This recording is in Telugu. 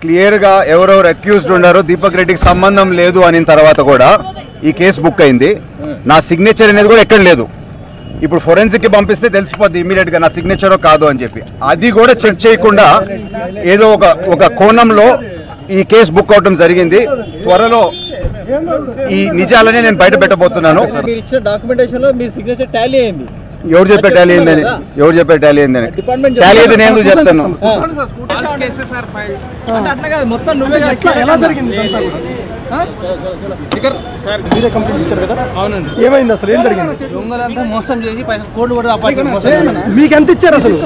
క్లియర్ గా ఎవరెవరు అక్యూజ్డ్ ఉన్నారో దీపక్ రెడ్డికి సంబంధం లేదు అనిన తర్వాత కూడా ఈ కేసు బుక్ అయింది. నా సిగ్నేచర్ అనేది కూడా ఎక్కడ లేదు. ఇప్పుడు ఫోరెన్సిక్ కి పంపిస్తే తెలిసిపోద్ది ఇమీడియట్ గా నా సిగ్నేచర్ కాదు అని చెప్పి. అది కూడా చెక్ చేయకుండా ఏదో ఒక కోణంలో ఈ కేసు బుక్ అవడం జరిగింది. త్వరలో ఈ నిజాలనే నేను బయట పెట్టబోతున్నాను. ఎవరు చెప్పే టాలీ అయిందని టాలీ అయితే నేను ఎందుకు చెప్తాను? ఏమైంది అసలు? ఏం జరిగింది? దొంగలంతా మోసం చేసి పైసలు కోట్లు కూడా మీకు ఎంత ఇచ్చారు అసలు?